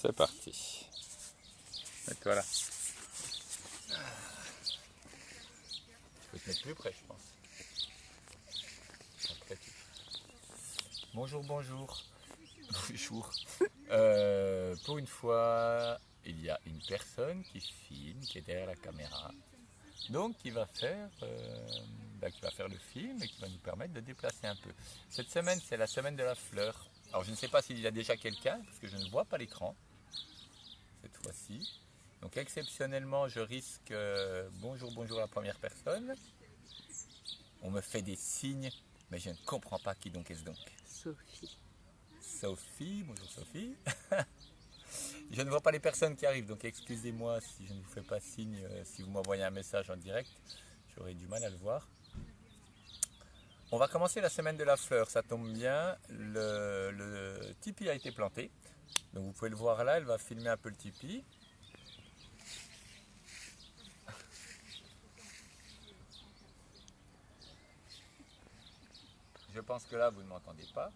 C'est parti. Mets-toi là. Je peux te mettre plus près, je pense. Après, bonjour, bonjour. Bonjour. Pour une fois, il y a une personne qui filme, qui est derrière la caméra. Donc, qui va faire le film et qui va nous permettre de déplacer un peu. Cette semaine, c'est la semaine de la fleur. Alors, je ne sais pas s'il y a déjà quelqu'un, parce que je ne vois pas l'écran, cette fois-ci. Donc, exceptionnellement, je risque bonjour, bonjour à la première personne. On me fait des signes, mais je ne comprends pas qui donc est-ce donc. Sophie. Sophie, bonjour Sophie. Je ne vois pas les personnes qui arrivent, donc excusez-moi si je ne vous fais pas signe, si vous m'envoyez un message en direct, j'aurai du mal à le voir. On va commencer la semaine de la fleur, ça tombe bien, le tipi a été planté, donc vous pouvez le voir là, elle va filmer un peu le tipi. Je pense que là vous ne m'entendez pas.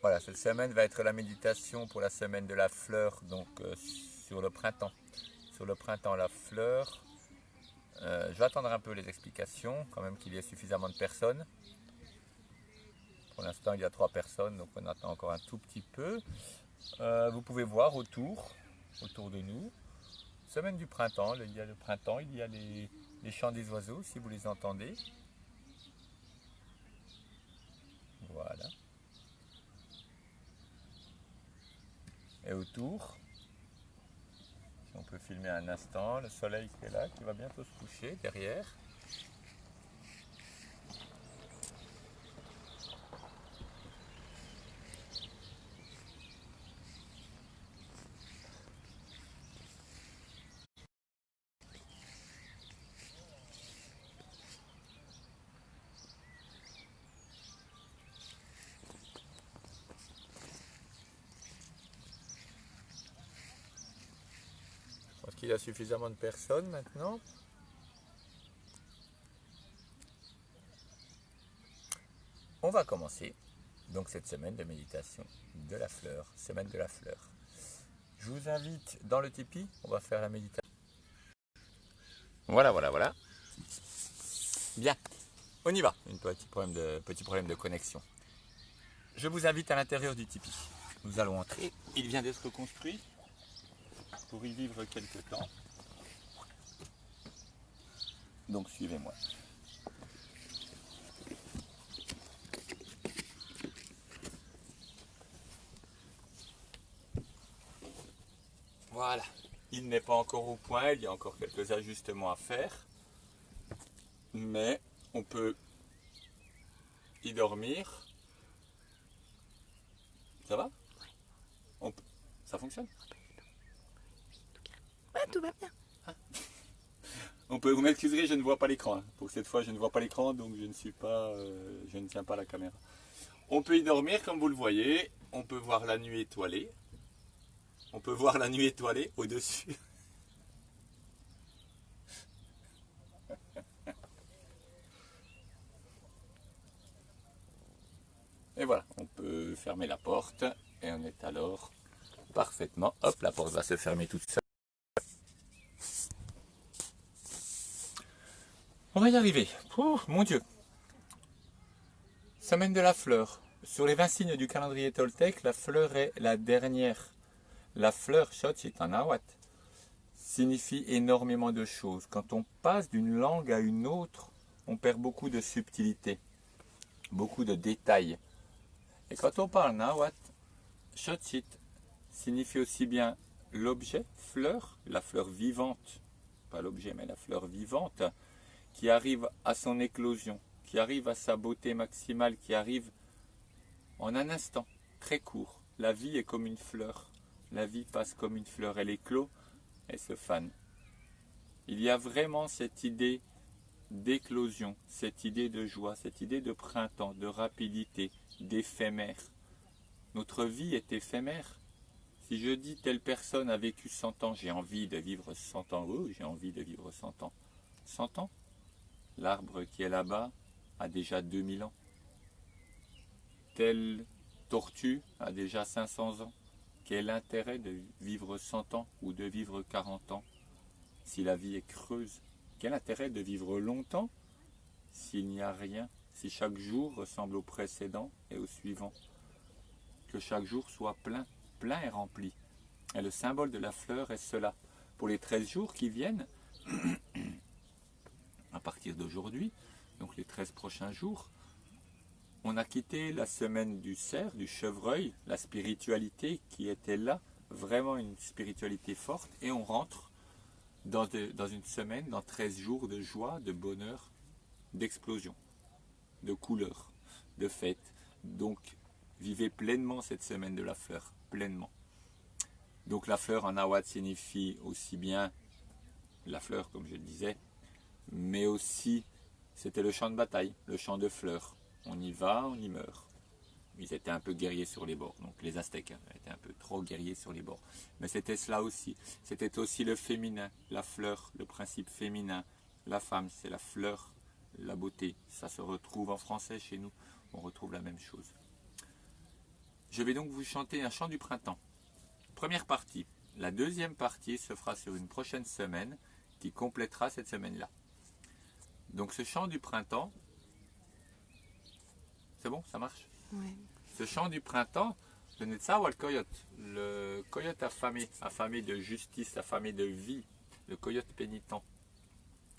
Voilà, cette semaine va être la méditation pour la semaine de la fleur, donc sur le printemps. Sur le printemps, la fleur. Je vais attendre un peu les explications, quand même qu'il y ait suffisamment de personnes. Pour l'instant, il y a 3 personnes, donc on attend encore un tout petit peu. Vous pouvez voir autour de nous. Semaine du printemps, il y a le printemps, il y a les chants des oiseaux, si vous les entendez. Voilà. Et autour, si on peut filmer un instant, le soleil qui est là, qui va bientôt se coucher derrière. Je pense qu'il y a suffisamment de personnes maintenant. On va commencer donc cette semaine de méditation de la fleur, semaine de la fleur. Je vous invite dans le tipi, on va faire la méditation. Voilà, voilà, voilà. Bien, on y va. Un petit problème de connexion. Je vous invite à l'intérieur du tipi. Nous allons entrer. Il vient d'être construit pour y vivre quelque temps. Donc suivez-moi. Voilà. Il n'est pas encore au point, il y a encore quelques ajustements à faire. Mais on peut y dormir. Ça va? Ça fonctionne? Ouais, tout va bien. Vous m'excuserez, je ne vois pas l'écran. Pour cette fois, je ne vois pas l'écran, donc je ne tiens pas la caméra. On peut y dormir comme vous le voyez. On peut voir la nuit étoilée. On peut voir la nuit étoilée au-dessus. Et voilà, on peut fermer la porte et on est alors parfaitement. Hop, la porte va se fermer toute seule. On va y arriver. Oh, mon Dieu. Semaine de la fleur. Sur les 20 signes du calendrier toltèque, la fleur est la dernière. La fleur, Xochitl en nahuatl, signifie énormément de choses. Quand on passe d'une langue à une autre, on perd beaucoup de subtilité, beaucoup de détails. Et quand on parle nahuatl, Xochitl signifie aussi bien l'objet, fleur, la fleur vivante, pas l'objet mais la fleur vivante, qui arrive à son éclosion, qui arrive à sa beauté maximale, qui arrive en un instant, très court. La vie est comme une fleur. La vie passe comme une fleur. Elle éclot, elle se fane. Il y a vraiment cette idée d'éclosion, cette idée de joie, cette idée de printemps, de rapidité, d'éphémère. Notre vie est éphémère. Si je dis telle personne a vécu 100 ans, j'ai envie de vivre 100 ans. Oh, j'ai envie de vivre 100 ans. 100 ans? L'arbre qui est là-bas a déjà 2000 ans. Telle tortue a déjà 500 ans. Quel intérêt de vivre 100 ans ou de vivre 40 ans si la vie est creuse? Quel intérêt de vivre longtemps s'il n'y a rien, si chaque jour ressemble au précédent et au suivant? Que chaque jour soit plein, plein et rempli. Et le symbole de la fleur est cela. Pour les 13 jours qui viennent, à partir d'aujourd'hui, donc les 13 prochains jours, on a quitté la semaine du cerf, du chevreuil, la spiritualité qui était là, vraiment une spiritualité forte, et on rentre dans une semaine, dans 13 jours de joie, de bonheur, d'explosion, de couleurs, de fête. Donc, vivez pleinement cette semaine de la fleur, pleinement. Donc la fleur en nahuatl signifie aussi bien la fleur, comme je le disais, mais aussi, c'était le champ de bataille, le champ de fleurs. On y va, on y meurt. Ils étaient un peu guerriers sur les bords, donc les Aztèques étaient un peu trop guerriers sur les bords. Mais c'était cela aussi. C'était aussi le féminin, la fleur, le principe féminin. La femme, c'est la fleur, la beauté. Ça se retrouve en français chez nous, on retrouve la même chose. Je vais donc vous chanter un chant du printemps. Première partie. La deuxième partie se fera sur une prochaine semaine qui complétera cette semaine-là. Donc ce chant du printemps, c'est bon, ça marche? Oui. Ce chant du printemps, le Netzawal Coyote, le coyote affamé de justice, affamé de vie, le coyote pénitent.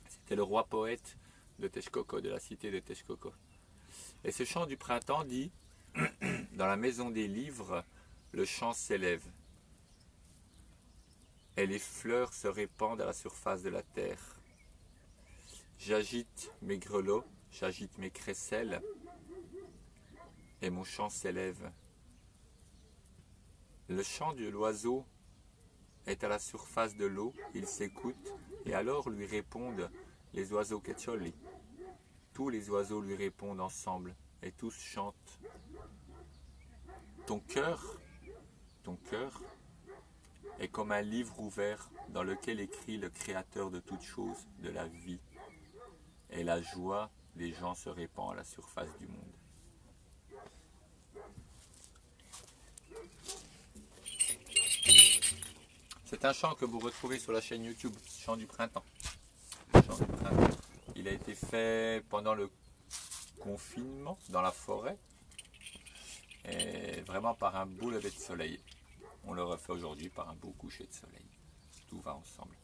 C'était le roi poète de Texcoco, de la cité de Texcoco. Et ce chant du printemps dit, dans la maison des livres, le chant s'élève. Et les fleurs se répandent à la surface de la terre. J'agite mes grelots, j'agite mes crécelles, et mon chant s'élève. Le chant de l'oiseau est à la surface de l'eau, il s'écoute, et alors lui répondent les oiseaux quecholi. Tous les oiseaux lui répondent ensemble, et tous chantent. Ton cœur est comme un livre ouvert dans lequel écrit le Créateur de toutes choses, de la vie. Et la joie des gens se répand à la surface du monde. C'est un chant que vous retrouvez sur la chaîne YouTube, Chant du printemps. Chant du printemps. Il a été fait pendant le confinement, dans la forêt, et vraiment par un beau lever de soleil. On le refait aujourd'hui par un beau coucher de soleil. Tout va ensemble.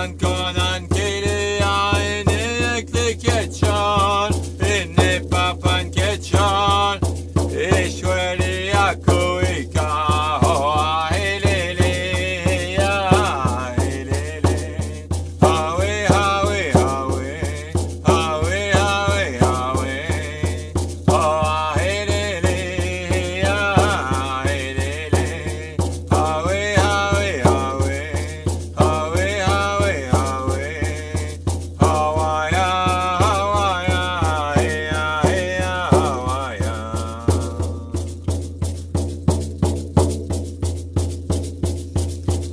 Konan konan kilia ene kliketchan ene papan ketchan ishweli akoika hoa helele ya helele hawe hawe hawe hawe hawe hawe hoa helele ya helele hawe hawe hawe hawe hawe hawe hawaya hawaya heya heya hawaya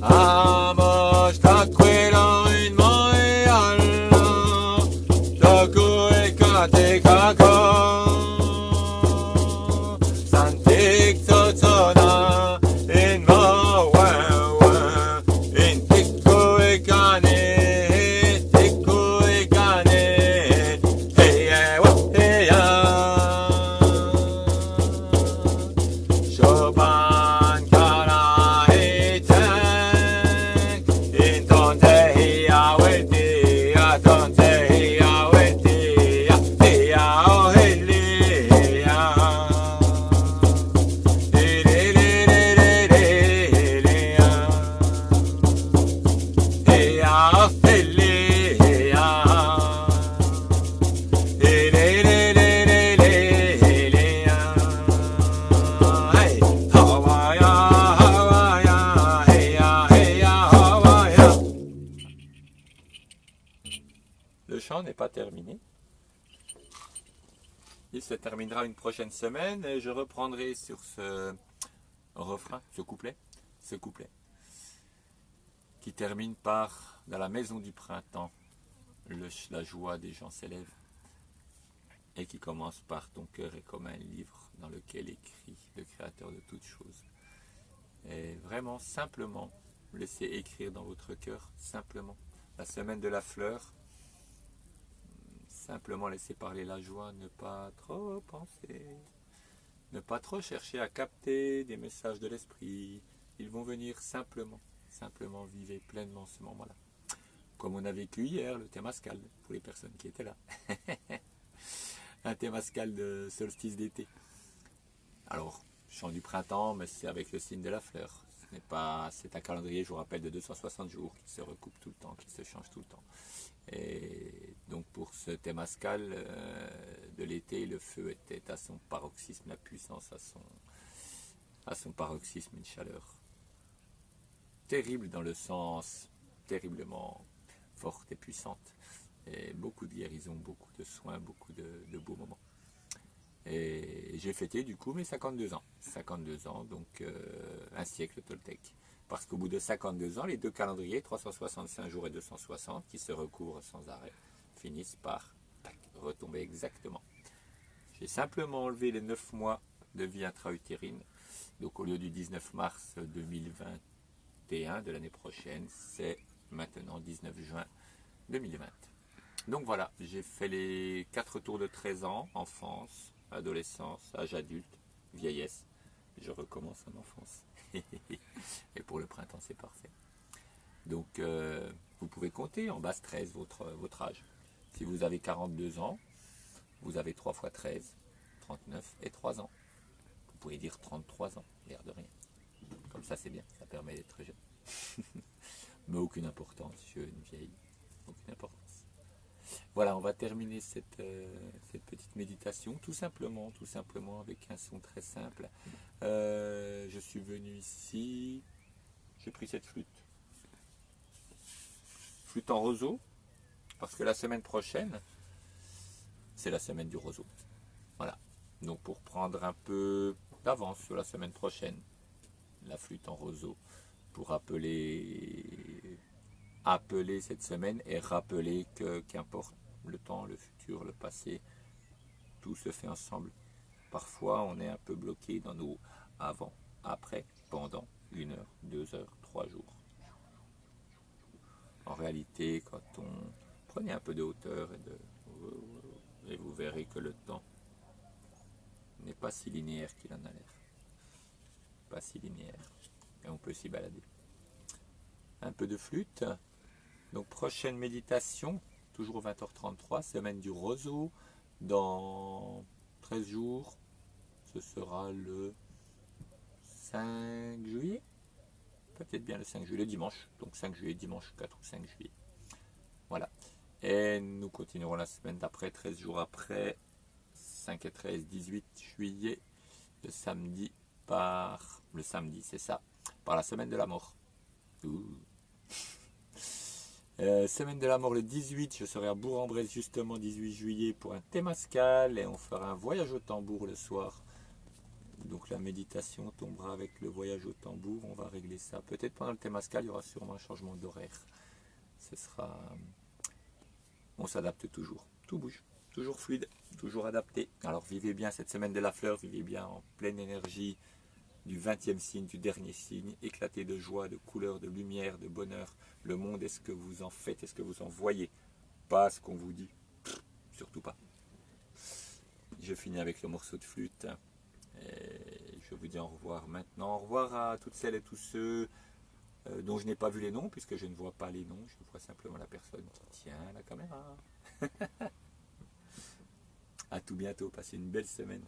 Amos takwela in mai alla takue kate kako santik totona in ma wa in tikue kane hey wa hey ya Chopin kara hitan in tonte hiya weti ya tonte hiya weti ya hiya o hili ya hili ya hiya o hili ya Le chant n'est pas terminé. Il se terminera une prochaine semaine et je reprendrai sur ce refrain, ce couplet, qui termine par dans la maison du printemps, la joie des gens s'élève, et qui commence par ton cœur est comme un livre dans lequel écrit le créateur de toutes choses. Et vraiment, simplement, laissez écrire dans votre cœur, simplement. La semaine de la fleur, simplement laisser parler la joie, ne pas trop penser, ne pas trop chercher à capter des messages de l'esprit. Ils vont venir simplement, simplement vivez pleinement ce moment-là. Comme on a vécu hier le Temazcal, pour les personnes qui étaient là. Un Temazcal de solstice d'été. Alors, chant du printemps, mais c'est avec le signe de la fleur. Ce n'est pas, c'est un calendrier, je vous rappelle, de 260 jours qui se recoupe tout le temps, qui se change tout le temps. Et donc pour ce Temazcal de l'été, le feu était à son paroxysme, la puissance à son paroxysme, une chaleur terrible dans le sens terriblement forte et puissante. Et beaucoup de guérison, beaucoup de soins, beaucoup de beaux moments. Et j'ai fêté du coup mes 52 ans. 52 ans, donc un siècle Toltec. Parce qu'au bout de 52 ans, les deux calendriers, 365 jours et 260, qui se recouvrent sans arrêt, finissent par retomber exactement. J'ai simplement enlevé les 9 mois de vie intra-utérine. Donc au lieu du 19 mars 2021 de l'année prochaine, c'est maintenant 19 juin 2020. Donc voilà, j'ai fait les 4 tours de 13 ans, enfance, adolescence, âge adulte, vieillesse. Je recommence en enfance. Et pour le printemps, c'est parfait. Donc, vous pouvez compter en base 13 votre âge. Si vous avez 42 ans, vous avez 3 fois 13, 39 et 3 ans. Vous pouvez dire 33 ans, l'air de rien. Comme ça, c'est bien, ça permet d'être jeune. Mais aucune importance, jeune, vieille, aucune importance. Voilà, on va terminer cette petite méditation, tout simplement, avec un son très simple. Je suis venu ici, j'ai pris cette flûte en roseau, parce que la semaine prochaine, c'est la semaine du roseau. Voilà, donc pour prendre un peu d'avance sur la semaine prochaine, la flûte en roseau, pour appeler cette semaine et rappeler que qu'importe le temps, le futur, le passé, tout se fait ensemble. Parfois, on est un peu bloqué dans nos avant, après, pendant, 1 heure, 2 heures, 3 jours. En réalité, quand on prenait un peu de hauteur et vous verrez que le temps n'est pas si linéaire qu'il en a l'air. Pas si linéaire. Et on peut s'y balader. Un peu de flûte, Donc prochaine méditation, toujours 20h33, semaine du roseau, dans 13 jours, ce sera le 5 juillet, peut-être bien le 5 juillet, le dimanche, donc 5 juillet, dimanche 4 ou 5 juillet. Voilà. Et nous continuerons la semaine d'après, 13 jours après, 5 et 13, 18 juillet, le samedi c'est ça, par la semaine de la mort. Semaine de la mort le 18, je serai à Bourg-en-Bresse justement 18 juillet pour un Témascal et on fera un voyage au tambour le soir. Donc la méditation tombera avec le voyage au tambour, on va régler ça. Peut-être pendant le Témascal, il y aura sûrement un changement d'horaire. Ce sera... On s'adapte toujours, tout bouge, toujours fluide, toujours adapté. Alors vivez bien cette semaine de la fleur, vivez bien en pleine énergie du 20e signe, du dernier signe, éclaté de joie, de couleur, de lumière, de bonheur. Le monde, est-ce que vous en faites, est-ce que vous en voyez? Pas ce qu'on vous dit, surtout pas. Je finis avec le morceau de flûte et je vous dis au revoir maintenant. Au revoir à toutes celles et tous ceux dont je n'ai pas vu les noms, puisque je ne vois pas les noms, je vois simplement la personne qui tient la caméra. A tout bientôt, passez une belle semaine.